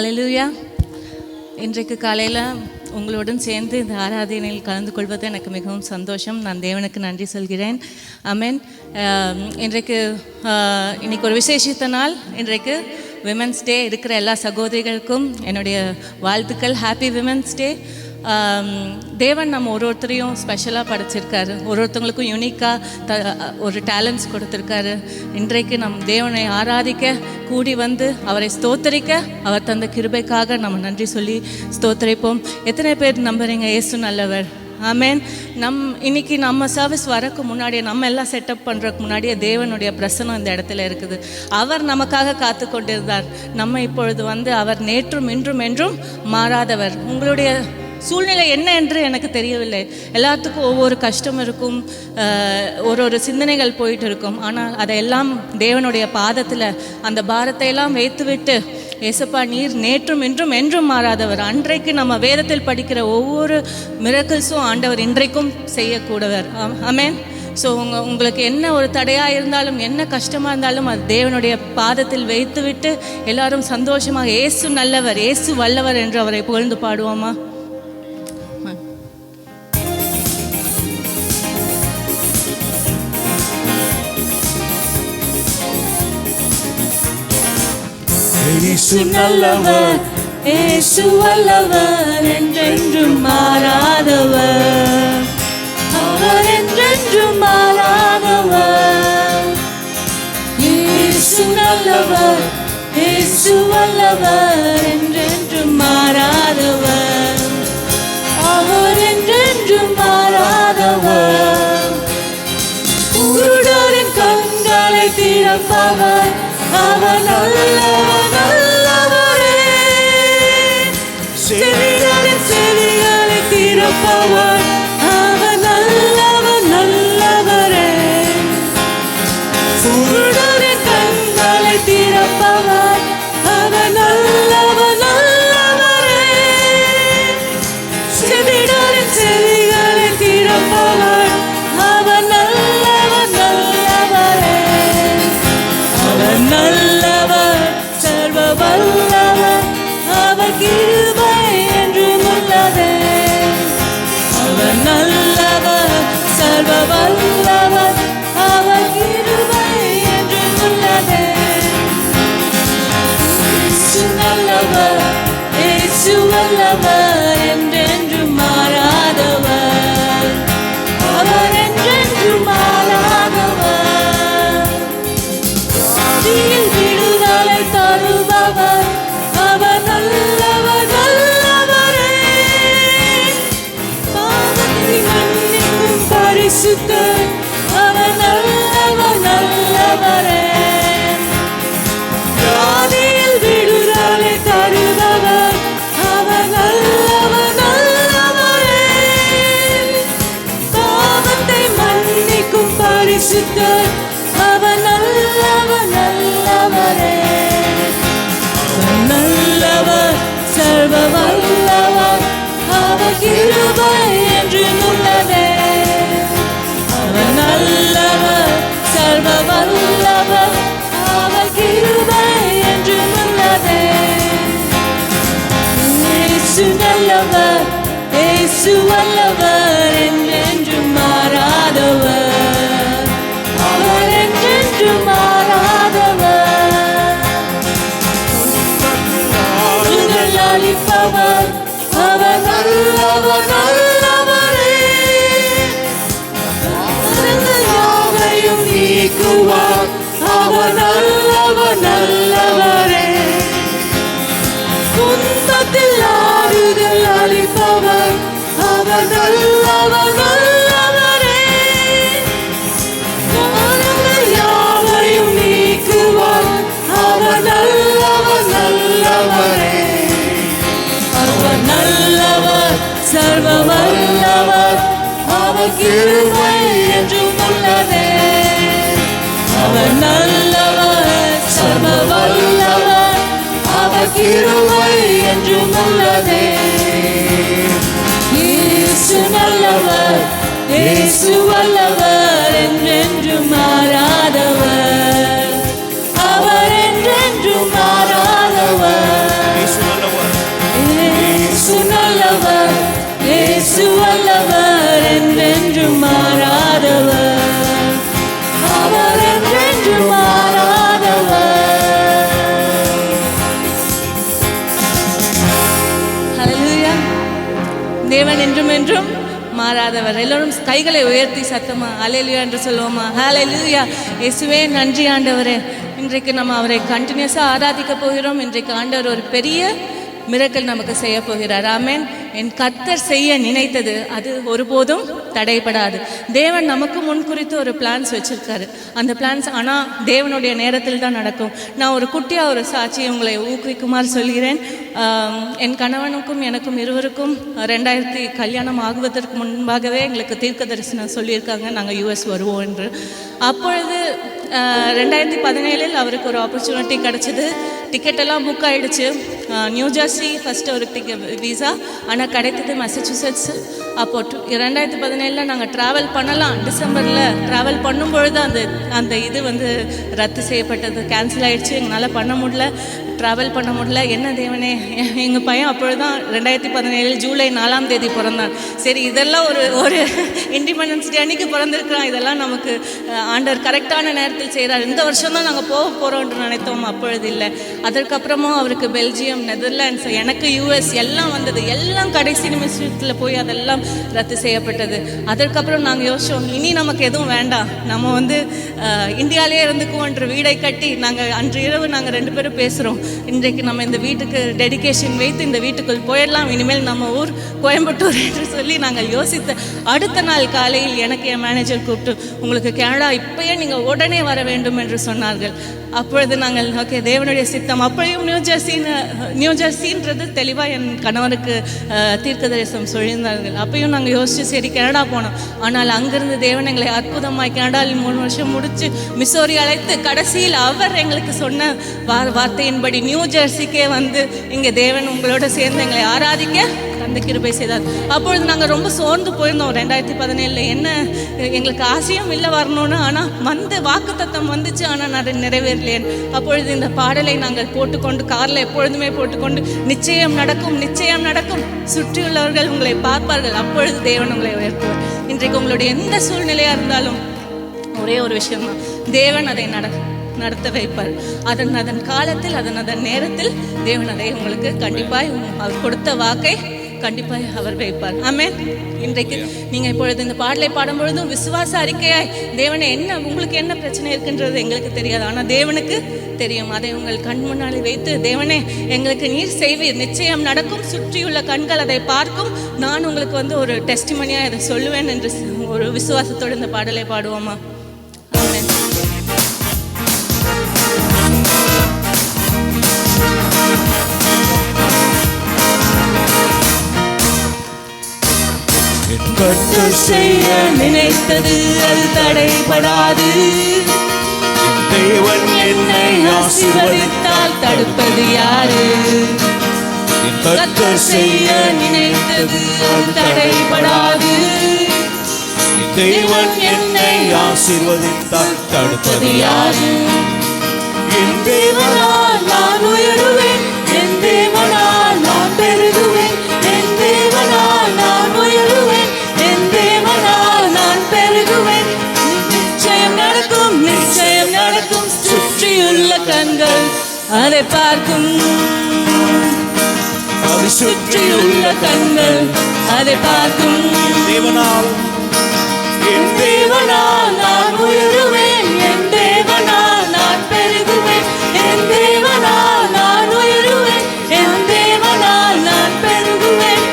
அல்லேலூயா. இன்றைக்கு காலையில் உங்களுடன் சேர்ந்து இந்த ஆராதனையில் கலந்து கொள்வது எனக்கு மிகவும் சந்தோஷம். நான் தேவனுக்கு நன்றி சொல்கிறேன். ஆமென். இன்றைக்கு இன்னைக்கு ஒரு விசேஷித்த நாள். இன்றைக்கு விமென்ஸ் டே. இருக்கிற எல்லா சகோதரிகளுக்கும் என்னுடைய வாழ்த்துக்கள். Happy women's day. தேவன் நம்ம ஒருத்தரையும் ஸ்பெஷலாக படைச்சிருக்காரு. ஒருத்தவங்களுக்கும் யூனிக்காக ஒரு டேலண்ட்ஸ் கொடுத்துருக்காரு. இன்றைக்கு நம் தேவனை ஆராதிக்க கூடி வந்து அவரை ஸ்தோத்தரிக்க அவர் தந்த கிருபைக்காக நம்ம நன்றி சொல்லி ஸ்தோத்தரிப்போம். எத்தனை பேர் நம்புறீங்க இயேசு நல்லவர்? ஆமென். இன்னைக்கு நம்ம சர்வீஸ் வரக்கு முன்னாடியே, நம்ம எல்லாம் செட்டப் பண்ணுறதுக்கு முன்னாடியே தேவனுடைய பிரசனம் இந்த இடத்துல இருக்குது. அவர் நமக்காக காத்து கொண்டிருந்தார். நம்ம இப்பொழுது வந்து அவர் நேற்றும் இன்றும் என்றும் மாறாதவர். உங்களுடைய சூழ்நிலை என்ன என்று எனக்கு தெரியவில்லை. எல்லாத்துக்கும் ஒவ்வொரு கஷ்டம் இருக்கும், ஒரு சிந்தனைகள் போயிட்டு இருக்கும். ஆனால் அதையெல்லாம் தேவனுடைய பாதத்தில் அந்த பாரத்தை எல்லாம் வைத்துவிட்டு, ஏசப்பா நீர் நேற்றும் இன்றும் என்றும் மாறாதவர். அன்றைக்கு நம்ம வேதத்தில் படிக்கிற ஒவ்வொரு மிரக்கிள்ஸும் ஆண்டவர் இன்றைக்கும் செய்யக்கூடவர். ஆமென். ஸோ உங்களுக்கு என்ன ஒரு தடையாக இருந்தாலும், என்ன கஷ்டமாக இருந்தாலும், அது தேவனுடைய பாதத்தில் வைத்துவிட்டு எல்லாரும் சந்தோஷமாக இயேசு நல்லவர், இயேசு வல்லவர் என்று அவரை புகழ்ந்து பாடுவோமா? இயேசு நல்லவர், இயேசு வல்லவர், என்றென்றும் மாறாதவர், அவர் என்றென்றும் மாறாதவர். இயேசு நல்லவர், இயேசு வல்லவர், என்றென்றும் மாறாதவர், அவர் என்றென்றும் மாறாதவர். குருடரின் கண்களை திறப்பவர், அவர் நல்லவர் நல்லவரே. செவிடரின் செவிகளை திறப்பவர், அவர் நல்லவர் நல்லவரே. குருடரின் கண்களை திறப்பவர், அவர் நல்லவர் நல்லவரே. செவிடரின் செவிகளை திறப்பவர், அவர் நல்லவர் நல்லவரே. அவர் நல்லவர், சர்வ வல்லவர், அவர் கிருபை என்றும் உள்ளதே. அவர் நல்லவர், சர்வ வல்லவர், அவர் கிருபை என்றும் உள்ளதே. இயேசு நல்லவர், இயேசு வல்லவர், என்றென்றும் மாறாதவர், அவர் என்றென்றும் மாறாதவர். விடுதலை தருபவர், அவர் நல்லவர் நல்லவரே. பாவத்தை மன்னிக்கும் பரிசுத்தர், அவர் நல்லவர் நல்லவரே. வியாதியில் விடுதலை தருபவர், அவர் நல்லவர் நல்லவரே. பாவத்தை மன்னிக்கும் பரிசுத்தர், அவர் நல்லவர் நல்லவரே. அவர் நல்லவர், சர்வ வல்லவர், அவர் கிருபை என்றும் உள்ளதே. அவர் நல்லவர், சர்வ வல்லவர், அவர் கிருபை என்றும் உள்ளதே. இயேசு நல்லவர், இயேசு வல்லவர், என்றென்றும் மாறாதவர், அவர் என்றென்றும் மாறாதவர். ஆறுதல் அளிப்பவர், அவர் நல்லவர் நல்லவரே. பாவங்கள் யாவையும் நீக்குவார், அவர் நல்லவர் நல்லவரே. துன்பத்தில் ஆறுதல் அளிப்பவர், அவர் நல்லவர் நல்லவரே. பாவங்கள் யாவையும் நீக்குவார், அவர் நல்லவர் நல்லவரே. அவர் நல்லவர், சர்வ வல்லவர், அவர் கிருபை என்றும் உள்ளதே. அவர் நல்லவர், சர்வ வல்லவர், அவர் கிருபை என்றும் உள்ளதே. இயேசு நல்லவர், இயேசு வல்லவர், என்றென்றும் மாறாதவர், அவர் என்றென்றும் மாறாதவர். இயேசு வல்லவர், என்றென்றும் மாறாதவர், அவர் என்றென்றும் மாறாதவர். ஹல்லேலூயா. தேவன் என்றும் என்றும் மாறாதவர். எல்லோரும் கைகளை உயர்த்தி சத்தமா ஹல்லேலூயா என்று சொல்லுவோமா? ஹல்லேலூயா. இயேசுவே நன்றி ஆண்டவரே. இன்றைக்கு நம்ம அவரை கண்டினியூஸாக ஆராதிக்க போகிறோம். இன்றைக்கு ஆண்டவர் ஒரு பெரிய மிரக்கல் நமக்கு செய்ய போகிறார். ஆமென். என் கர்த்தர் செய்ய நினைத்தது அது ஒருபோதும் தடைபடாது. தேவன் நமக்கு முன் குறித்து ஒரு பிளான்ஸ் வச்சிருக்காரு. அந்த பிளான்ஸ் ஆனால் தேவனுடைய நேரத்தில் தான் நடக்கும். நான் ஒரு குட்டியாக ஒரு சாட்சியை உங்களை ஊக்குவிக்குமாறு சொல்கிறேன். என் கணவனுக்கும் எனக்கும் இருவருக்கும் 2000 கல்யாணம் ஆகுவதற்கு முன்பாகவே எங்களுக்கு தீர்க்க தரிசனம் சொல்லியிருக்காங்க, நாங்கள் யூஎஸ் வருவோம் என்று. அப்பொழுது 2017 அவருக்கு ஒரு ஆப்பர்ச்சுனிட்டி கிடச்சிது. டிக்கெட்டெல்லாம் புக் ஆகிடுச்சு. நியூ ஜெர்சி ஃபஸ்ட்டு ஒரு விசா, ஆனால் கிடைத்தது மசச்சூசெட்ஸு. அப்போது 2017 நாங்கள் ட்ராவல் பண்ணலாம். டிசம்பரில் ட்ராவல் பண்ணும்பொழுது அந்த இது வந்து ரத்து செய்யப்பட்டது, கேன்சல் ஆகிடுச்சு. எங்களால் பண்ண முடியல, ட்ராவல் பண்ண முடியல. என்ன தேவனே, எங்கள் பையன் அப்பொழுது தான் 2017 ஜூலை 4ஆம் தேதி பிறந்தான். சரி, இதெல்லாம் ஒரு இண்டிபெண்டன்ஸ் டே அன்றைக்கி பிறந்திருக்கிறான், இதெல்லாம் நமக்கு ஆண்டவர் கரெக்டான நேரத்தில் செய்கிறார். இந்த வருஷம் தான் நாங்கள் போக போகிறோம்னு நினைத்தோம், அப்பொழுது இல்லை. அதற்கப்புறமும் அவருக்கு பெல்ஜியம், நெதர்லாண்ட்ஸ், எனக்கு யூஎஸ் எல்லாம் வந்தது. எல்லாம் கடைசி நிமிஷத்தில் போய் அதெல்லாம் ரத்து செய்யப்பட்டது. அதற்கப்புறம் நாங்கள் யோசிச்சோம், இனி நமக்கு எதுவும் வேண்டாம், நம்ம வந்து இந்தியாவிலே இருந்துக்குவோன்ற வீடை கட்டி நாங்கள் அன்று இரவு நாங்கள் 2 பேரும் பேசுகிறோம். இன்றைக்கு நம்ம இந்த வீட்டுக்கு டெடிகேஷன் வைத்து இந்த வீட்டுக்குள் போயிடலாம், இனிமேல் நம்ம ஊர் கோயம்புத்தூர் என்று சொல்லி நாங்கள் யோசித்த அடுத்த நாள் காலையில் எனக்கு என் மேனேஜர் கூப்பிட்டு, உங்களுக்கு கனடா இப்பயே நீங்கள் உடனே வர வேண்டும் என்று சொன்னார்கள். அப்பொழுது நாங்கள் ஓகே, தேவனுடைய சித்தம். அப்பொழுதும் நியூ ஜெர்சின்றது தெளிவாக என் கணவருக்கு தீர்க்க தரிசனம் சொல்லியிருந்தார்கள். அப்பயும் நாங்கள் யோசிச்சு சரி கனடா போனோம். ஆனால் அங்கிருந்து தேவன் எங்களை அற்புதமாய் கனடாவில் 3 வருஷம் முடித்து மிசோரி அழைத்து கடைசியில் அவர் எங்களுக்கு சொன்ன வார்த்தையின்படி நியூ ஜெர்சிக்கே வந்து இங்கே தேவன் உங்களோட சேர்ந்து எங்களை ஆராதிக்க அந்த கிருபை செய்தார். அப்பொழுது நாங்கள் ரொம்ப சோர்ந்து போயிருந்தோம் 2017. என்ன எங்களுக்கு ஆசையும் இல்லை வரணும்னு, ஆனால் வாக்குத்தத்தம் வந்துச்சு, ஆனால் நான் நிறைவேறலேன். அப்பொழுது இந்த பாடலை நாங்கள் போட்டுக்கொண்டு காரில் எப்பொழுதுமே போட்டுக்கொண்டு, நிச்சயம் நடக்கும், நிச்சயம் நடக்கும், சுற்றியுள்ளவர்கள் உங்களை பார்ப்பார்கள், அப்பொழுது தேவன் உங்களை உயர்த்துவார். இன்றைக்கு உங்களுடைய எந்த சூழ்நிலையாக இருந்தாலும் ஒரே ஒரு விஷயம்தான், தேவன் அதை நடத்த வைப்பார். அதன் காலத்தில் அதன் நேரத்தில் தேவன் அதை உங்களுக்கு கண்டிப்பாய் அவர் கொடுத்த வாக்கை கண்டிப்பாக அவர் வைப்பார். ஆமென். இன்றைக்கு நீங்கள் இப்பொழுது இந்த பாடலை பாடும்பொழுதும் விசுவாச அறிக்கையாய், தேவனை என்ன உங்களுக்கு என்ன பிரச்சனை இருக்குன்றது எங்களுக்கு தெரியாது, ஆனால் தேவனுக்கு தெரியும். அதை உங்கள் கண் முன்னாடி வைத்து, தேவனே எங்களுக்கு நீர் செய்வீர், நிச்சயம் நடக்கும், சுற்றியுள்ள கண்கள் அதை பார்க்கும், நான் உங்களுக்கு வந்து ஒரு டெஸ்டிமனியாக இதை சொல்லுவேன் என்று ஒரு விசுவாசத்தோடு இந்த பாடலை பாடுவோமா? ஆமென். கர்த்தர் செய்ய நினைத்தது அது தடைபடாது. தேவன் என்னை ஆசீர்வதித்தால் தடுப்பது யாரு? கர்த்தர் செய்ய நினைத்தது அது தடைபடாது. தேவன் என்னை ஆசீர்வதித்தால் தடுப்பது யாரு? என் தேவனால் நான் உயருவேன், என் தேவனால் நான் பெருகுவேன், என் தேவனால் நான் உயருவேன், என் தேவனால் நான் பெருகுவேன். நிச்சயம் நடக்கும், நிச்சயம் நடக்கும், சுற்றியுள்ள கண்கள் அதை பார்க்கும், சுற்றியுள்ள கண்கள் அதை பார்க்கும். தேவனால் என் தேவனால் நான் உயருவேன், என் தேவனால் நான் பெருகுவேன், என் தேவனால் நான் உயருவேன், என் தேவனால் நான் பெருகுவேன்.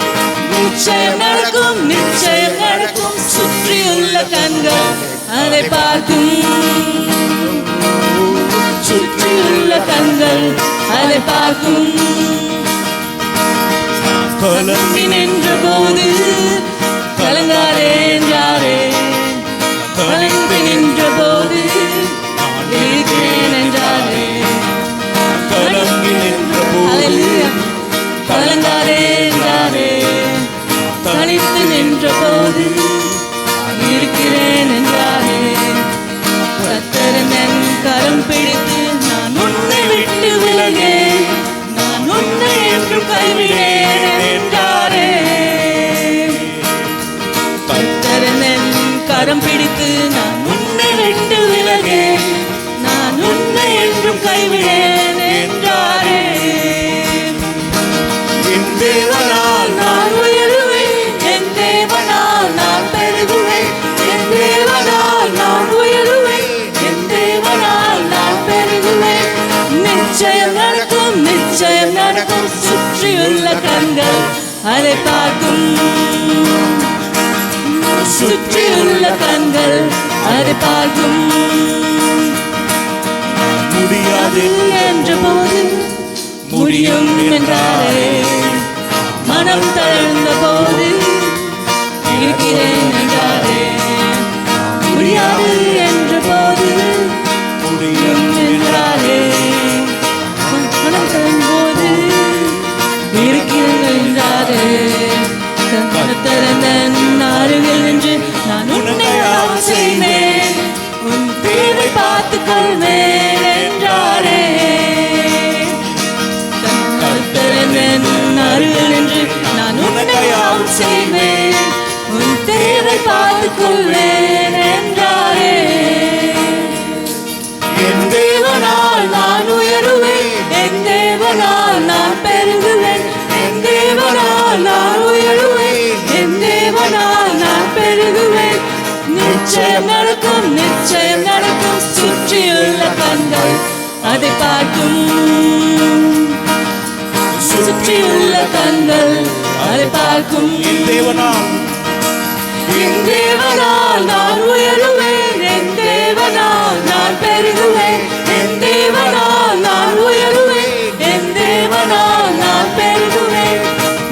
நிச்சயம் நடக்கும், நிச்சயம் நடக்கும், சுற்றியுள்ள கண்கள் அதை பார்க்கும், சுற்றியுள்ள கண்கள் அதை பார்க்கும். கலங்கி நின்ற போது கலங்காதே என்றாரே, கலங்கி நின்ற போது இருக்கிறேன் என்றாரே, கலங்கி நின்ற போது கலங்காதே என்றாரே, தனித்து நின்ற போது இருக்கிறேன் என்றாரே. கர்த்தர் என் கரம் பிடித்து நான் உன்னை விட்டு விலகேன், நான் உன்னை என்று கைவிடேன் என்றாரே. அதை பார்க்கும். சுற்றியுள்ள கண்கள் அதை பார்க்கும். முடியாது என்ற போது முடியும் என்றாரே, மனம் தளர்ந்த போது இருக்கிறேன் என்றாரே. முடியாது என்ற போது முடியும் என்றாரே, மனம் தளர்ந்த போது இருக்கிறேன் என்றாரே. கர்த்தரந்த அருகில் நின்று நான் உன்னை ஆம் செய்வேன், உன் தேவை பார்த்துக் கொள்வேன் என்றாரே. கர்த்தரந்த அருகில் நின்று நான் உன்னை ஆம் செய்வேன், உன் தேவை பார்த்துக் கொள்வேன் என்றாரே. என் தேவனால் நான் உயருவேன், என் தேவனால் நான் பெருகுவேன், என் தேவனால் நான் உயருவேன், என் தேவனால் நான் பெருகுவேன். நிச்சயம் நடக்கும், நிச்சயம் நடக்கும். சுற்றியுள்ள கண்கள் அதை பார்க்கும். சுற்றியுள்ள கண்கள் அதை பார்க்கும். என் தேவனால் என் தேவனால் நான் உயருவேன், என் தேவனால் நான் பெருகுவேன், என் தேவனால் நான் உயருவேன், என் தேவனால் நான் பெருகுவேன்.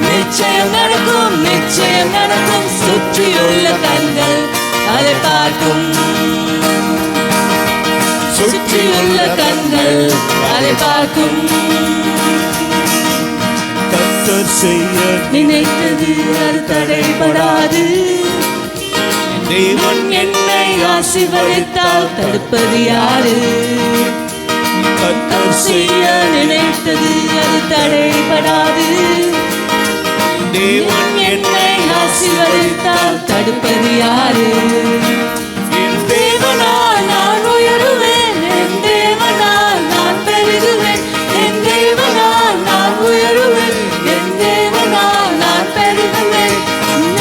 நிச்சயம் நடக்கும், நிச்சயம் நடக்கும். சுற்றியுள்ள கண்கள் அதை பார்க்கும். சுற்றியுள்ள கண்கள் அதை பார்க்கும். கர்த்தர் செய்ய நினைத்தது அது தடைபடாது. தேவன் என்னை ஆசீர்வதித்தால் தடுப்பது யாரு? கர்த்தர் செய்ய நினைத்தது அது தடைபடாது. தேவன் என்னை ஆசீர்வதித்தால் தடுப்பது யாரு? என் தேவனால் நான் உயருவேன், என் தேவனால் நான் பெருகுவேன், என் தேவனால் நான் உயருவேன், என் தேவனால் நான் பெருகுவேன்.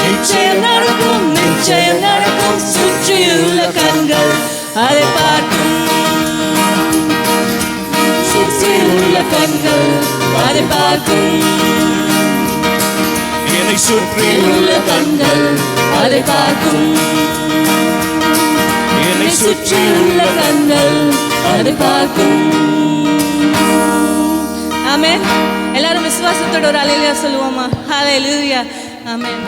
நிச்சயம் நடக்கும், நிச்சயம் நடக்கும். சுற்றியுள்ள கண்கள் அதை பார்க்கும். சுற்றியுள்ள கண்கள் அதை பார்க்கும். என்னை சுற்றியுள்ள கண்கள் அதை பார்க்கும். என்னை சுற்றியுள்ள கண்கள் அதை பார்க்கும். ஆமென். எல்லாரும் விசுவாசத்தோட ஒரு அல்லேலூயா சொல்லுவோமா? ஹல்லேலூயா. ஆமென்.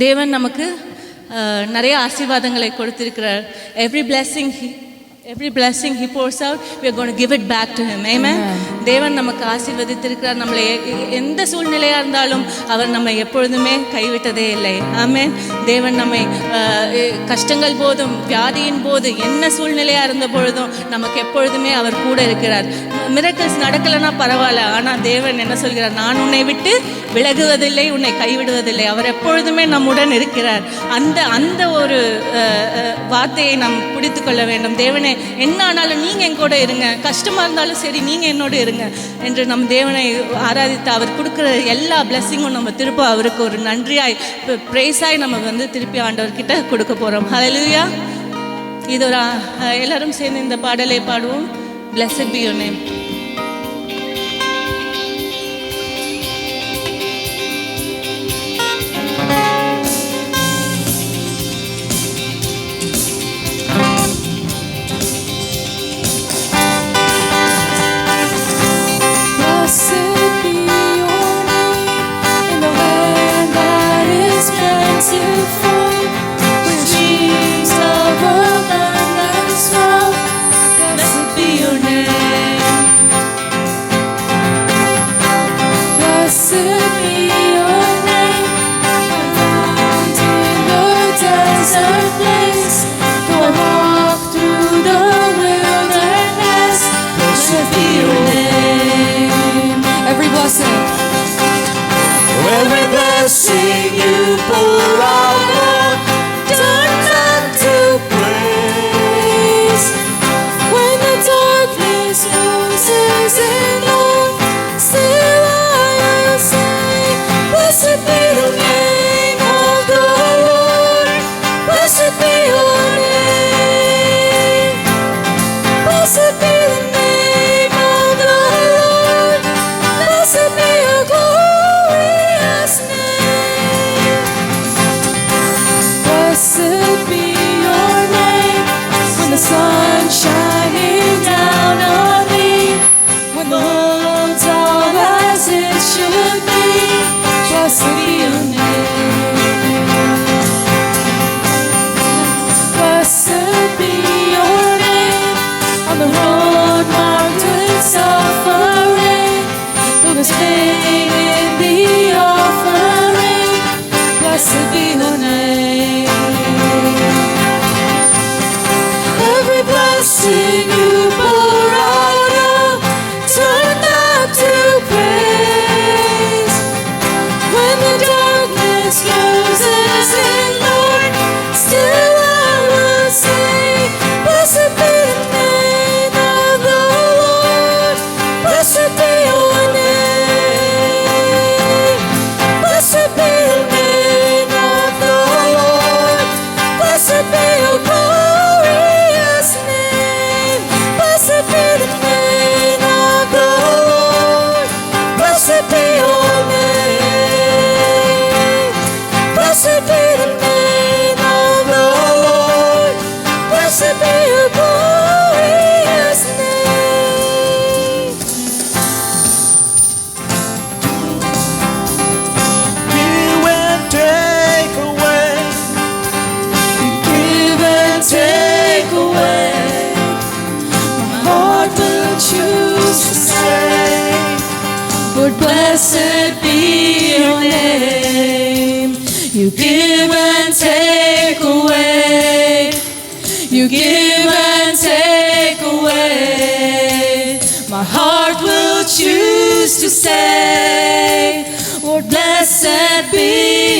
தேவன் நமக்கு நிறைய ஆசீர்வாதங்களை கொடுத்திருக்கிறார். Every blessing he pours out, we are going to give it back to him. Amen. தேவன் நமக்கு ஆசீர்வதித்திருக்கிறார். நம்மளை எந்த சூழ்நிலையாக இருந்தாலும் அவர் நம்மை எப்பொழுதுமே கைவிட்டதே இல்லை. ஆமென். தேவன் நம்மை கஷ்டங்கள் போதும் வியாதியின் போது என்ன சூழ்நிலையாக இருந்த பொழுதும் நமக்கு எப்பொழுதுமே அவர் கூட இருக்கிறார். மிரக்கல்ஸ் நடக்கலைன்னா பரவாயில்ல, ஆனால் தேவன் என்ன சொல்கிறார்? நான் உன்னை விட்டு விலகுவதில்லை, உன்னை கைவிடுவதில்லை. அவர் எப்பொழுதுமே நம்முடன் இருக்கிறார். அந்த ஒரு வார்த்தையை நாம் பிடித்து கொள்ள வேண்டும். தேவனே, என்ன ஆனாலும் நீங்கள் என் கூட இருங்க, கஷ்டமாக இருந்தாலும் சரி நீங்கள் என்னோடு இருங்க என்று நம் தேவனை ஆராதித்து அவர் கொடுக்குற எல்லா பிளெஸ்ஸிங்கும் நம்ம திருப்ப அவருக்கு ஒரு நன்றியாய் ப்ரைஸாய் நம்ம திருப்பி ஆண்டவர்கிட்ட கொடுக்க போகிறோம். ஹல்லேலூயா. இது ஒரு எல்லாரும் சேர்ந்து இந்த பாடலை பாடுவோம். Blessed be your name. blessing you pour out, Lord, turn them to praise. When the darkness loses its hold, still I will sing. Blessed be the name of the Lord. Blessed be your name. Blessed be the name of the Lord. Blessed be your blessed be your name. Blessed be your name. On the road marked with suffering, through the pain in the offering, blessed be your name. Every blessing you pour out, turned out to praise. When the darkness closes in, Lord, still I will sing. Blessed be the name of the Lord. Blessed be your name. Blessed be the name of the Lord. Blessed be your glorious name. Blessed be the name of the Lord. Blessed be your name. Blessed be the name of the Lord. Blessed be your glorious name. Give and take away. Give and take away. My heart will choose to say, Lord, blessed be your name. You give and take away. You give and take away. My heart will choose to say, Lord, blessed be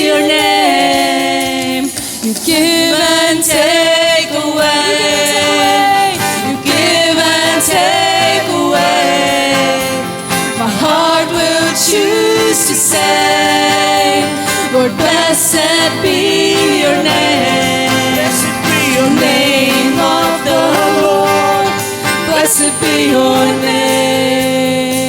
your name. You give and take away. You give and take away. My heart will choose to say, Lord, blessed be your name. Blessed be your Name of the Lord. Blessed be your name.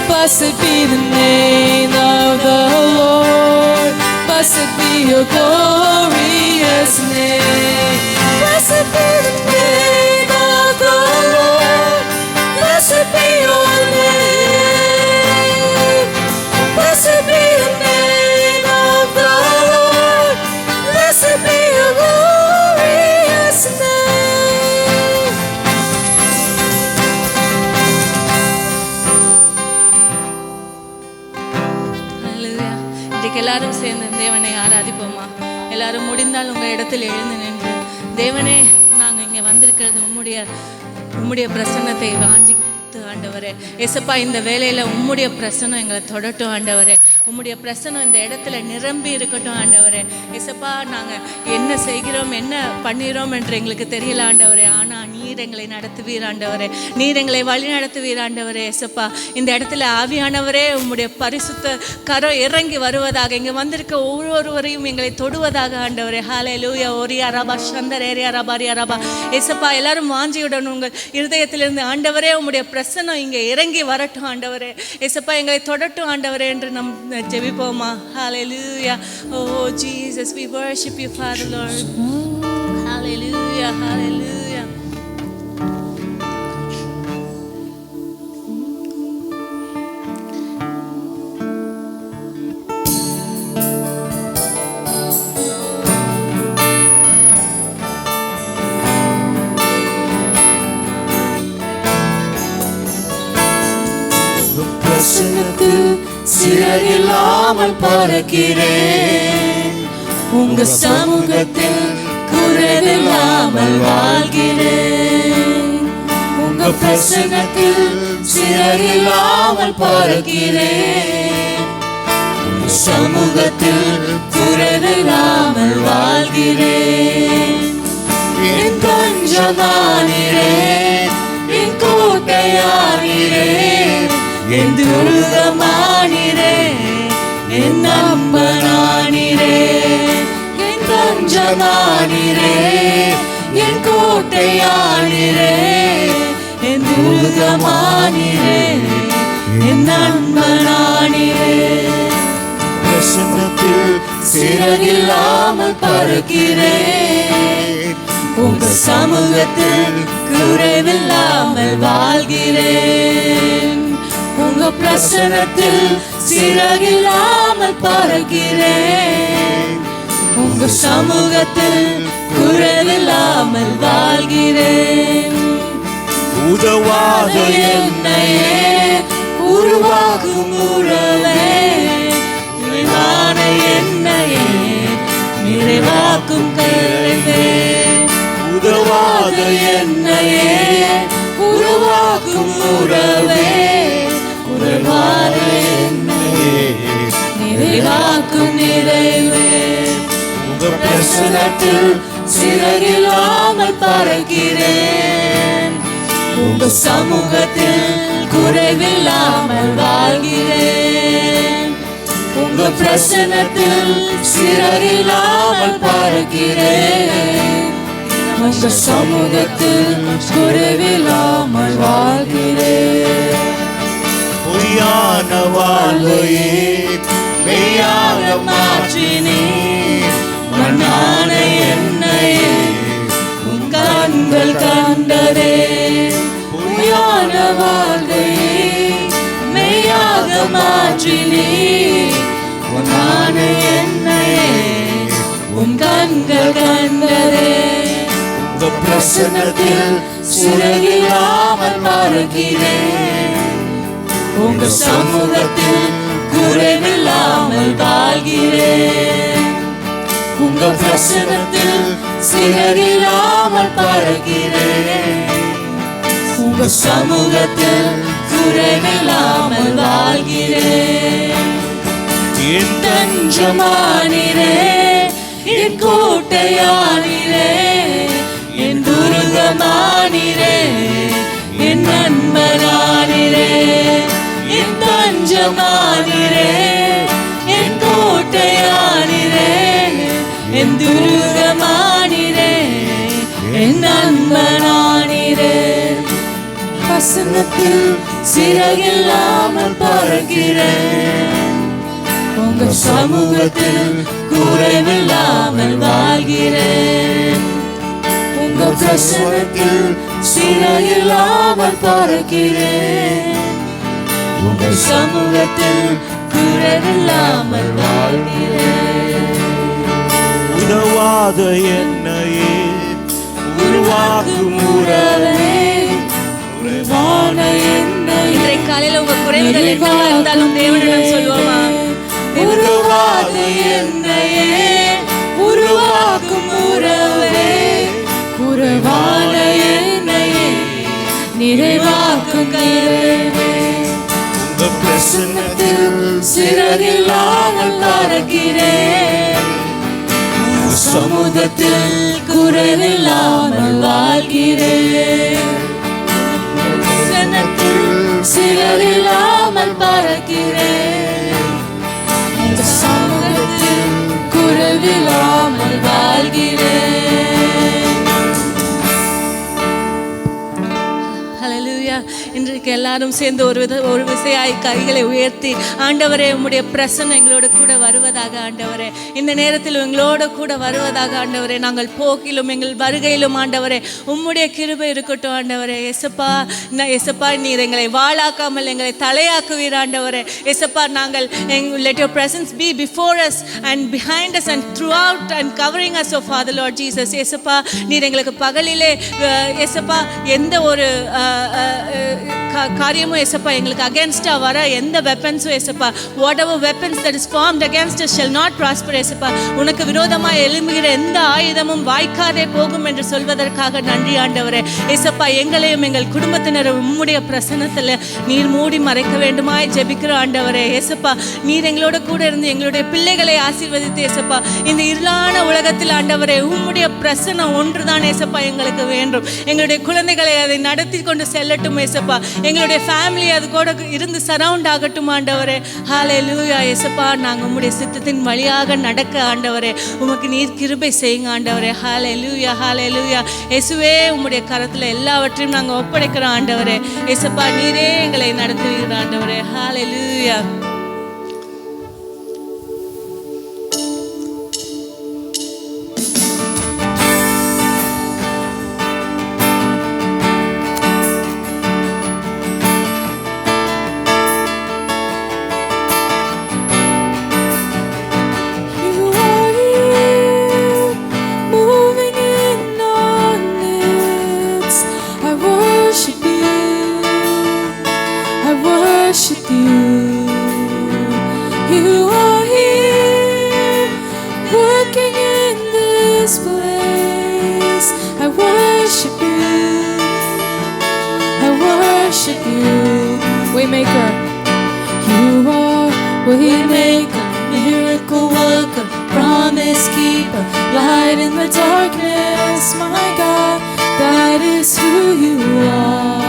Blessed be the name of the Lord. Blessed be your glorious name. Blessed be the name of the Lord. Blessed be your name. Blessed be the name of the Lord. Blessed be your glorious name. ஹல்லேலூயா. இன்றைக்கு எல்லாரும் சேர்ந்து தேவனை ஆராதிப்போமா? எல்லாரும் முடிந்தால் உங்கள் இடத்தில் எழுந்து நின்று, தேவனே, நாங்கள் இங்கே வந்திருக்கிறது உம்முடைய பிரசன்னத்தை வாஞ்சித்து ஆண்டவரே. ஏசப்பா, இந்த வேலையில் உம்முடைய பிரசன்னம் எங்களை தொடட்டும் ஆண்டவரே. உம்முடைய பிரசன்னம் இந்த இடத்துல நிரம்பி இருக்கட்டும் ஆண்டவரே. ஏசப்பா, நாங்கள் என்ன செய்கிறோம், என்ன பண்ணுகிறோம் என்று எங்களுக்கு தெரியல ஆண்டவரே. ஆனால் நீர் எங்களை நடத்துவீர் ஆண்டவரே. நீர் எங்களை வழி நடத்துவீர் ஆண்டவரே. ஏசப்பா, இந்த இடத்துல ஆவியானவரே உம்முடைய பரிசுத்த கரம் இறங்கி வருவதாக, இங்கே வந்திருக்க ஒவ்வொருவரையும் எங்களை தொடுவதாக ஆண்டவரே. ஹல்லேலூயா. ஓரியா ரபா சந்தர் ஏரியா ரபாரியா ரபா. ஏசப்பா, எல்லாரும் வாஞ்சியுடன் உங்கள் இருதயத்திலிருந்து ஆண்டவரே உம்முடைய பிரசன்னம் இங்கே இறங்கி வரட்டும் ஆண்டவரே. ஏசப்பா, எங்களை தொடட்டும் ஆண்டவரே என்று நம் ஜெபிப்போமா? ஹல்லேலூயா. ஓ Jesus, we worship you, Father Lord. Hallelujah, hallelujah. பிரசன்னத்தில் சிறகில்லாமல் பறக்கிறேன். உங்க சமூகத்தில் குறைவில்லாமல் வாழ்கிறேன். உங்க பிரசன்னத்தில் சிறகில்லாமல் பறக்கிறேன். உங்க சமூகத்தில் குறைவில்லாமல் வாழ்கிறேன். என் தஞ்சமானீரே, என் கோட்டையானீரே, என் துருகமானீரே, என் நண்பனானீரே. என் தஞ்சமானீரே, என் கோட்டையானீரே, என் துருகமானீரே, என் நண்பனானீரே. பிரசன்னத்தில் சிறகில்லாமல் பறக்கிறேன். உங்க சமூகத்தில் குறைவில்லாமல் வாழ்கிறேன். உங்க பிரசன்னத்தில் சிறகில்லாமல் பறக்கிறேன். உங்க சமூகத்தில் குறைவில்லாமல் வாழ்கிறேன். உதவாத என்னையே உருவாக்கும் உறவே, நிறைவான என்னையே நிறைவாக்கும் கருவே. உதவாத என்னையே உருவாக்கும் உறவே, குறைவான என்னையே நிறைவாக்கும் நிறைவே. உங்க பிரசனத்தில் சிறகில்லாமல் பறக்கிறேன். உங்க சமூகத்தில் குறைவில்லாமல் வாழ்கிறேன். உங்க பிரசனத்தில் சிறகில்லாமல் பறக்கிறேன். உங்க சமூகத்தில் குறைவில்லாமல் வாழ்கிறேன். பொய்யான வாழ்வையே மெய்யாக மாற்றினீர். மண்ணான என்னையே உன் கண்கள் கண்டதே. பொய்யான வாழ்வையே மெய்யாக மாற்றினீர். மண்ணான என்னையே உன் கண்கள் கண்டதே. உங்க பிரசன்னத்தில் சிறகில்லாமல் பறக்கிறேன். உங்க சமூகத்தில் குறைவில்லாமல் வாழ்கிறேன். உங்க பிரசனத்தில் சிறகில்லாமல் பறக்கிறேன். உங்க சமூகத்தில் குறைவில்லாமல் வாழ்கிறேன். என் தஞ்சமானிரே, என் கோட்டையானிரே, என் துருகமானிரே, என் நண்பனானிரே. என் தஞ்சமானிரே, என் கோட்டையானிரே, என் துருகமானிரே, என் நண்பனானிரே. வசனத்தில் சிறகில்லாமல் பறக்கிறேன். உங்க சமூகத்தில் குறைவில்லாமல் வாழ்கிறேன். உங்க பிரசனத்தில் சிறையில்லாமல் பறக்கிறேன். உங்க சமூகத்தில் குறைவில்லாமல் வாழ்கிறேன். உதவாத என்னையே உருவாக்கும் உறவே, உருவான என்னையே இன்றைக்கு காலையில உங்க குறைவுகள் என்னவா இருந்தாலும் தேவனிடம் சொல்லுவோமா? உருவாத என்னையே உருவாக்கும் உறவே, குறைவான என்னையே நிறைவாக்கும் நிறைவே. உங்க பிரசன்னத்தில் சிறகில்லாமல் பறக்கிறேன். சமூகத்தில் குறைவில்லாமல் வாழ்கிறேன். சிறகில்லாமல் பறக்கிறேன். சமூகத்தில் குறைவில்லாமல் வாழ்கிறேன். ஹல்லேலூயா. இன்றைக்கு எல்லாரும் சேர்ந்து ஒரு விசையாய் கைகளை உயர்த்தி, ஆண்டவரே உம்முடைய பிரசன்னம் எங்களோட கூட வருவதாக ஆண்டவரே, இந்த நேரத்தில் எங்களோட கூட வருவதாக ஆண்டவரே, நாங்கள் போக்கிலும் எங்கள் வருகையிலும் ஆண்டவரே உம்முடைய கிருபை இருக்கட்டும் ஆண்டவரே. எசப்பா எசப்பா நீர் எங்களை வாளாக்காமல் எங்களை தலையாக்குவீர் ஆண்டவரே. எசப்பா நாங்கள் let your presence be before us and behind us and throughout and covering us, oh Father Lord Jesus. எசப்பா நீர் எங்களுக்கு பகலிலே எசப்பா எந்த ஒரு காரியமும் எசப்பா எங்களுக்கு அகேன்ஸ்டா வர எந்த வெப்பன்ஸும் எசப்பா, whatever weapons that is formed against us shall not prosper எசப்பா. உனக்கு விரோதமாக எழும்புகிற எந்த ஆயுதமும் வாய்க்காதே போகும் என்று சொல்வதற்காக நன்றி ஆண்டவரே. எசப்பா எங்களையும் எங்கள் குடும்பத்தினரும் உம்முடைய பிரசன்னத்தில் நீர் மூடி மறைக்க வேண்டுமாய் ஜெபிக்கிற ஆண்டவரே. எசப்பா நீர் எங்களோட கூட இருந்து எங்களுடைய பிள்ளைகளை ஆசீர்வதித்து எசப்பா இந்த இருளான உலகத்தில் ஆண்டவரே உம்முடைய பிரசன்னம் ஒன்றுதான் எசப்பா எங்களுக்கு வேண்டும். எங்களுடைய குழந்தைகளை அதை நடத்தி கொண்டு செல்லட்டும் எசப்பா. எங்களுடைய ஃபேமிலி அது கூட இருந்து சரவுண்ட் ஆகட்டும் ஆண்டவரே. ஹல்லேலூயா. எசப்பா நாங்கள் உம்முடைய சித்தத்தின் வழியாக நடக்க ஆண்டவரே உமக்கு நீர் கிருபை செய்யுங்க ஆண்டவரே. ஹல்லேலூயா ஹல்லேலூயா. இயேசுவே உம்முடைய கரத்தில் எல்லாவற்றையும் நாங்கள் ஒப்படைக்கிறோம் ஆண்டவரே. எசப்பா நீரே எங்களை நடத்துவீர் ஆண்டவரே. ஹல்லேலூயா. worship you. I worship you. Waymaker, you are waymaker, miracle worker, promise keeper, light in the darkness. My God, that is who you are.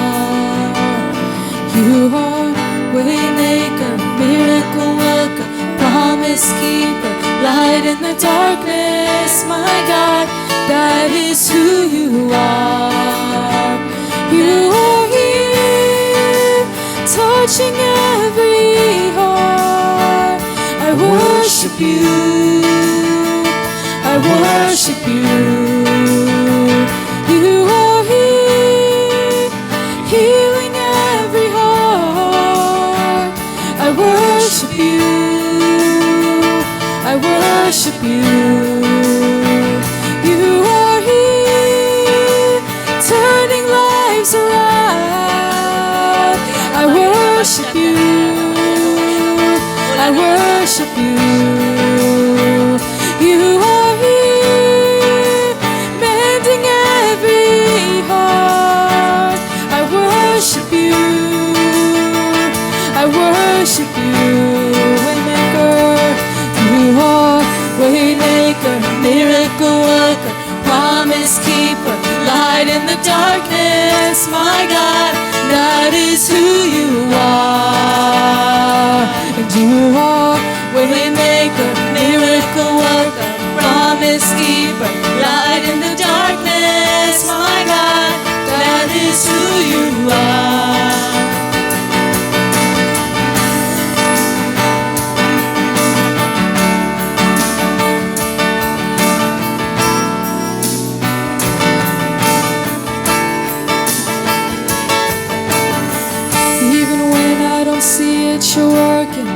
You are waymaker, miracle worker, promise keeper, light in the darkness. My God, that is who you are. You are here, touching every heart. I worship you. I worship you. You are here, healing every heart. I worship you. I worship you. You are here, turning lives around. I worship you. I worship you. You are here, mending every heart. I worship you. I worship you. Waymaker, you are waymaker, miracle worker, promise keeper, light in the darkness. My God, that is who you are. And you are waymaker, miracle worker, promise keeper, light in the darkness. My God, that is who you are. Even when I don't see it, you're working.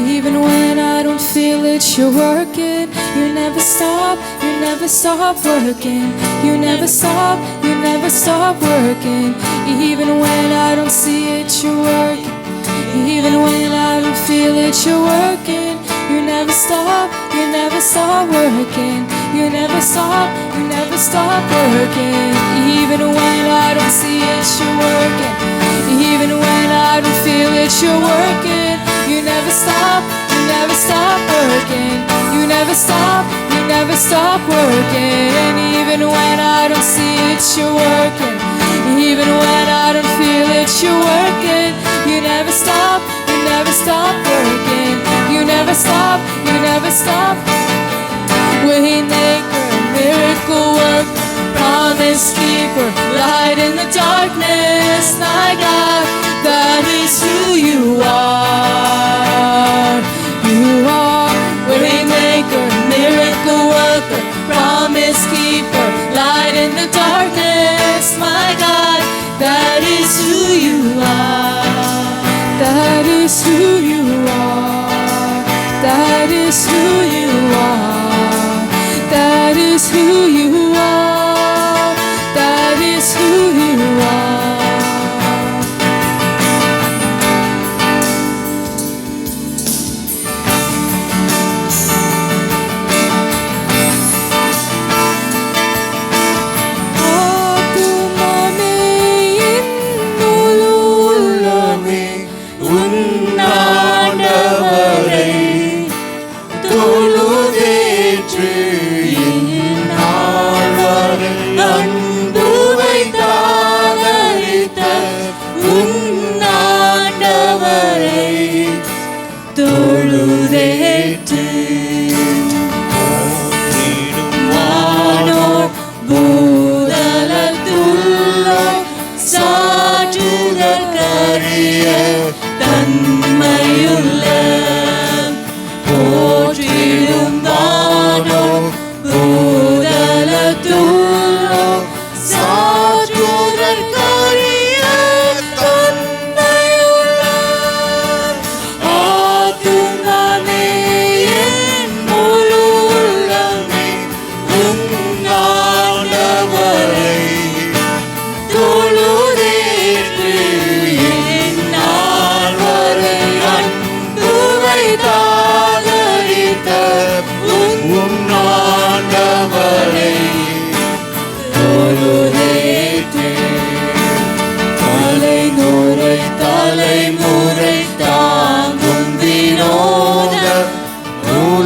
Even when I don't feel it, you're working. You never stop, you never stop working. You never stop, you never stop working. Even when I don't see it, you're working. Even when I don't feel it, you're working. You never stop, you never stop working. You never stop, you never stop working. Even when I don't see it, you're working. Even when I don't feel it, you're working. You never stop, you never stop working. You never stop, you never stop working. Even when I don't see it, you're working. Even when I don't feel it, you're working. You never stop, you never stop working. You never stop, you never stop. Waymaker, miracle worker, promise keeper, light in the darkness. My God, that is who you are. You are waymaker, miracle worker, promise keeper, light in the darkness. My God, that is who you are. That is who you are. That is who you are. That is who you are. That is who you are.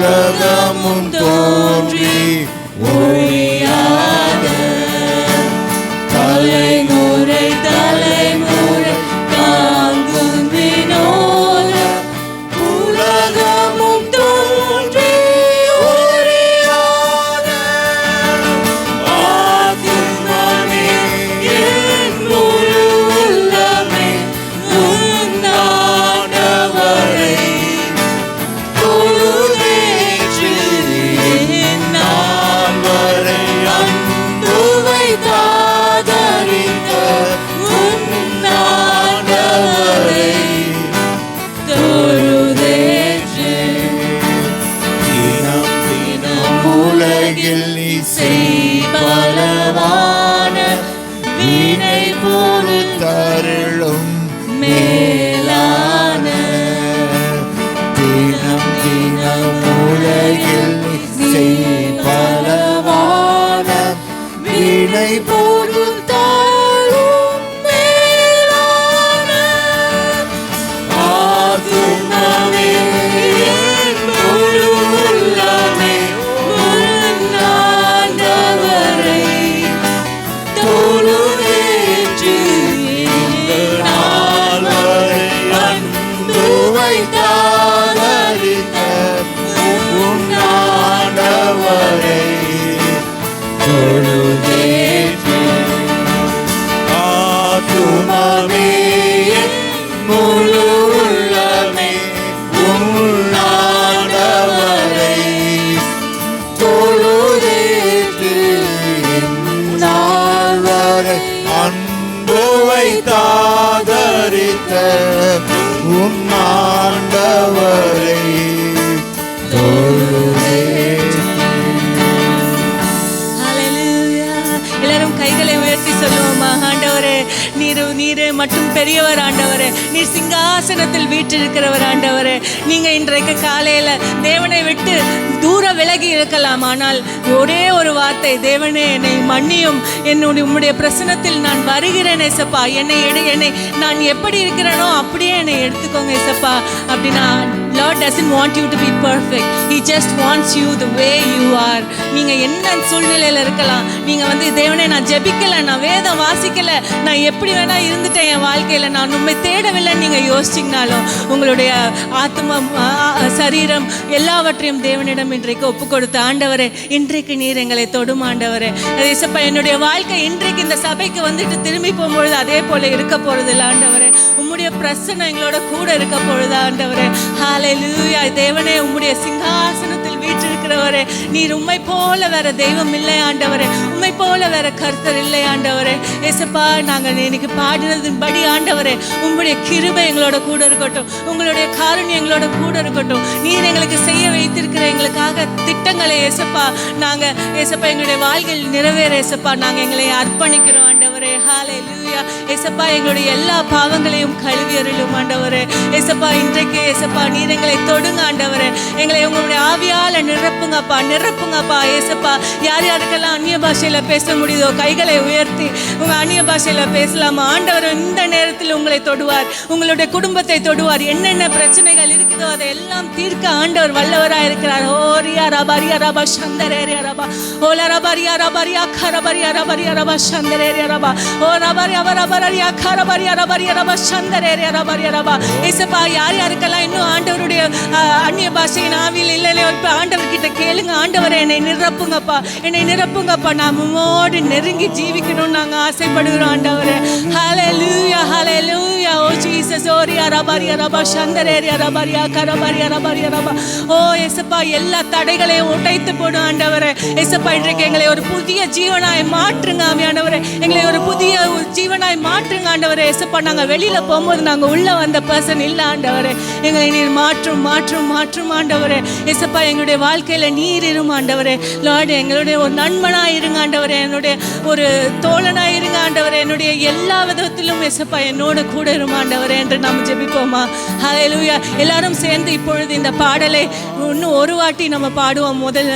உலகமும் தோன்றி ஒழியாத தலைமுறை தலைமுறை தாங்கும் வினோதம் உலகமும் தோன்றி ஒழியாத ஆத்துமமே என் முழு உள்ளமே உன்னாண்டவரை தொழுதேற்று நான் வரை அன்பு வைத்தாதரித்த உன்னாண்டவரை தொழுதேற்று தினம் தினம் உலகில் நீ செய்பலவான வினை தருளும் மேலான தினம் தினம் உலகில் நீ செய்பலவான வினை பொறுத்தாலும் மேலான ஆத்துமமே என் முழு உள்ளமே உன்னாண்டவரை தொழுதேற்று நாள் வரை அன்பு வைத்தாதரித்த உன்னாண்டவரை தொழுதேற்று ஆத்துமமே என் முழு உள்ளமே உன்னாண்டவரை தொழுதேற்று நாள் வரை அன்பு வைத்தாதரித்த உன்னாண்டவரை தொழுதேற்று ஹalleluya. எல்லாரும் கைகளை உயர்த்தி சொல்லுவோமா? ஆண்டவரே, நீரே மட்டும் பெரியவர் ஆண்டவரே. நீர் சிங்காசனத்தில் வீற்றிருக்கிறவர் ஆண்டவரே. நீங்க இன்றைக்கு காலையில தேவனை விட்டு தூர விலகி இருக்கலாம், ஆனால் ஒரே ஒரு வார்த்தை, தேவனே என்னை மன்னியும், உம்முடைய பிரசனத்தில் நான் வருகிறேன் ஏசப்பா, என்னை நான் எப்படி இருக்கிறேனோ அப்படியே என்னை எடுத்துக்கோங்க ஏசப்பா. அப்படின்னா Lord doesn't want you to be perfect. He just wants you the way you are. நீங்க என்ன சூழ்நிலையில இருக்கலாம், நீங்க தேவனே நான் ஜெபிக்கல, நான் வேதம் வாசிக்கல, நான் எப்படி வேணா இருந்துட்டேன் என் வாழ்க்கையில, நான் உண்மை தேடவில்லைன்னு நீங்க யோசிச்சிங்கனாலும் உங்களுடைய ஆத்மம் சரீரம் எல்லாவற்றையும் தேவனிடம் இன்றைக்கு ஒப்பு கொடுத்த ஆண்டவரே, இன்றைக்கு நீர் எங்களை தொடும் ஆண்டவரே. ஏசப்பா, என்னுடைய வாழ்க்கை இன்றைக்கு இந்த சபைக்கு வந்துட்டு திரும்பி போகும்பொழுது அதே போல இருக்க போறது இல்லை ஆண்டவரே. உம்முடைய பிரசன்னம் எங்களோட கூட இருக்க பொழுது ஆண்டவரே. ஹalleluya. தேவனே, உம்முடைய சிங்காசனத்தில் வீற்றிருக்கிறவரே, நீர் உம்மை போல வேற தெய்வம் இல்லை ஆண்டவரே, உம்மை போல வேற கர்த்தர் இல்லை ஆண்டவரே. ஏசப்பா, நாங்கள் இன்னைக்கு பாடினதின்படி ஆண்டவரே, உம்முடைய கிருபை எங்களோட கூட இருக்கட்டும், உங்களுடைய காருண்யம் எங்களோட கூட இருக்கட்டும். நீர் எங்களுக்கு செய்ய வைத்திருக்கிற எங்களுக்காக திட்டங்களை ஏசப்பா, நாங்க ஏசப்பா எங்களுடைய வாழ்க்கையில் நிறைவேற ஏசப்பா நாங்க எங்களை அர்ப்பணிக்கிறோம் ஆண்டவரே. ஹalleluya. ஏசப்பா, எங்களுடைய எல்லா பாவங்களையும் கழுவி அருளும் ஆண்டவரே. ஏசப்பா, இன்றைக்கு ஏசப்பா நீர் எங்களை தொடுங்க ஆண்டவரே, எங்களை உங்களுடைய ஆவியால நிரப்புங்கப்பா, நிரப்புங்கப்பா ஏசப்பா. யார் யாருக்கெல்லாம் அந்நிய பாஷையில பேச முடியுதோ கைகளை உயர்த்தி உங்க அந்நிய பாஷையில பேசலாமா? ஆண்டவர் இந்த நேரத்தில் உங்களை தொடுவார், உங்களுடைய குடும்பத்தை தொடுவார். என்னென்ன பிரச்சனைகள் இருக்குதோ அதை எல்லாம் தீர்க்க ஆண்டவர் வல்லவராக இருக்கிறார். ஓரியா ரபரியா ரபா சந்தரேரியா ரபா ஓலா ரபரியா ரபரியா கரபரியா ரபரியா ரபா சந்தரேரியா ரபா ஓ ரபரியா ரபரியா கரபரியா ரபரியா ரபா சந்தரேரியா ரபரியா ரபா. ஏசப்பா, யார் யாருக்கெல்லாம் இன்னும் ஆண்டவருடைய அந்நிய பாஷையின் ஆவியில் இல்லையோ இப்போ ஆண்டவர் கிட்ட கேளுங்க. ஆண்டவரை என்னை நிரப்புங்கப்பா, என்னை நிரப்புங்கப்பா, நான் உம்மோடு நெருங்கி ஜீவிக்கணும்னு நாங்கள் ஆசைப்படுகிறோம் ஆண்டவரே. ஹalleluya, ஹalleluya. ஓ ஜீசஸ், ஓரியா ரபரியா ரபா சந்தரேரியா ரபரியா கரபரியா ரபரியா ரபா. ஓ ஏசப்பா, எல்லா தடைகளையும் உடைத்து போடும் ஆண்டவரே. ஏசப்பா, இன்றைக்கு எங்களை ஒரு புதிய ஜீவனாய் மாற்றுங்க ஆவியானவரே, எங்களை ஒரு புதிய ஜீவனாய் மாற்றுங்க ஆண்டவரே. ஏசப்பா, நாங்கள் வெளியில போகும்போது நாங்கள் உள்ள வந்த பர்சன் இல்லை ஆண்டவரே, எங்களை நீர் மாற்றும் மாற்றும் மாற்றும் ஆண்டவரே. ஏசப்பா, எங்களுடைய வாழ்க்கையில நீர் இரும் ஆண்டவரே. லார்ட், எங்களுடைய ஒரு நண்பனாய் இருங்க ஆண்டவரே, என்னுடைய ஒரு தோழனாய் இருங்க ஆண்டவரே, என்னுடைய எல்லா விதத்திலும் ஏசப்பா என்னோட கூட இரும் ஆண்டவரே என்று நாம் ஜெபிப்போமா? ஹalleluya. எல்லாரும் சேர்ந்து இப்பொழுது இந்த பாடலை இன்னும் ஒரு வாட்டி நம்ம பாடுவோம். முதல்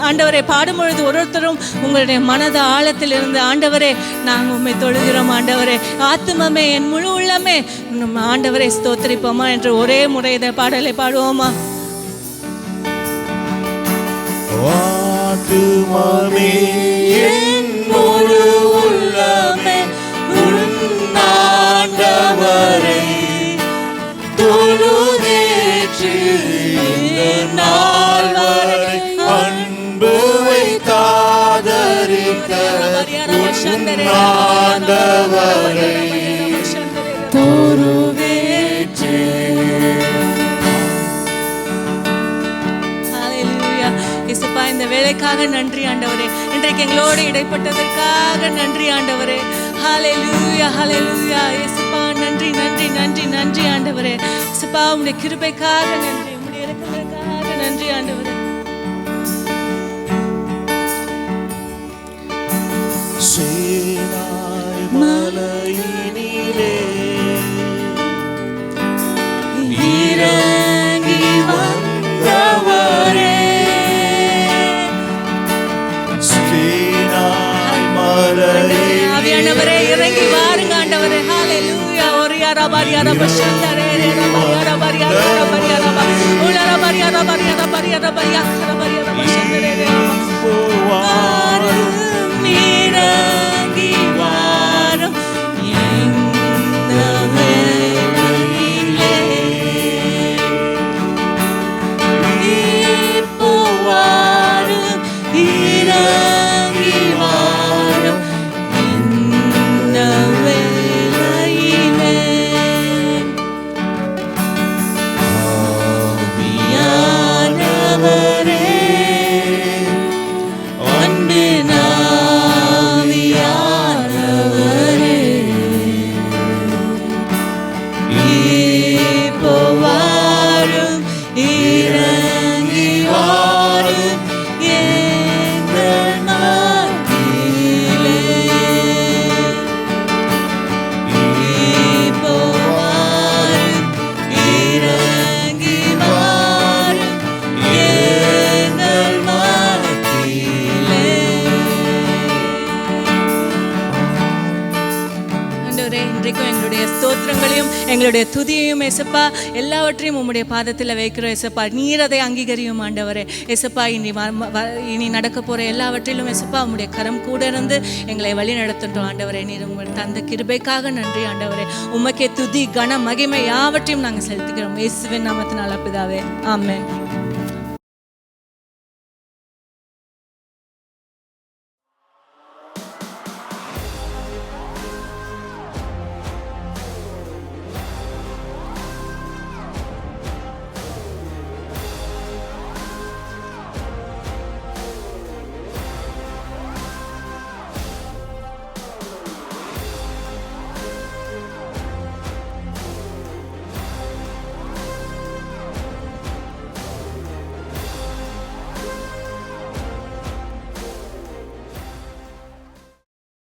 ஆண்டவரை பாடும்பொழுது ஒருத்தரும் உங்களுடைய மனத ஆழத்தில் இருந்து ஆண்டவரே நாங்கள் உண்மை தொழுகிறோம் ஆண்டவரே, ஆத்துமமே என் முழு உள்ளமே நம்ம ஆண்டவரை ஸ்தோத்திரிப்போமா என்று ஒரே முறை இந்த பாடலை பாடுவோமா? ஆத்துமமே என் முழு உள்ளமே உன்னாண்டவரை தொழுதேற்று இந்த நாள் வரை அன்பு வைத்தாதரித்த உன்னாண்டவரை தொழுதேற்று. இயேசுப்பா, இந்த வேலைக்காக நன்றி ஆண்டவரே. இன்றைக்கு எங்களோடு இடைப்பட்டதற்காக நன்றி ஆண்டவரே. ஹல்லேலூயா, ஹல்லேலூயா. இயேசுப்பா, நன்றி நன்றி நன்றி நன்றி ஆண்டவரே. இயேசுப்பா, உம்முடைய கிருபைக்காக நன்றி, உம்முடைய இரக்கத்திற்காக நன்றி ஆண்டவரே. சீனாய் மலையினிலே இறங்கி வந்தவரே, சீனாய் மலையினிலே ஆவியானவரே, இறங்கி வாருங்க ஆண்டவரே. ஹல்லேலூயா. ஒரியாரா பரியாரா பஷந்தரே ரேரா பரியாரா பரியாரா உலரா பரியாரா பரியாரா பரியாரா பரியாரா பரியாரா பஷந்தரே ரேரா இறங்கி வாரும் இந்த வேளையிலே. இப்போ வாரும், இறங்கி வாரும் இந்த வேளையிலே. ஆவியானவரே, அன்பின் ஆவியானவரே, இப்போ வாரும், இறங்கி வாரும் எங்கள் மத்தியிலே. இப்போ வாரும், இறங்கி வாரும் எங்கள் மத்தியிலே. ஆண்டவரே, இன்றைக்கும் எங்களுடைய ஸ்தோத்திரங்களையும் எங்களுடைய துதியையும் ஏசப்பா எல்லாவற்றையும் உம்முடைய பாதத்தில் வைக்கிறோம் ஏசப்பா. நீர் அதை அங்கீகரியும் ஆண்டவரே. ஏசப்பா, இனி நடக்க போகிற எல்லாவற்றிலும் ஏசப்பா உம்முடைய கரம் கூட இருந்து எங்களை வழி நடத்தட்டும் ஆண்டவரே. நீர் உங்கள் தந்த கிருபைக்காக நன்றி ஆண்டவரே. உமக்கே துதி கன மகிமை யாவற்றையும் நாங்கள் செலுத்துகிறோம். இயேசுவின் நாமத்தினால பிதாவே, ஆமென்.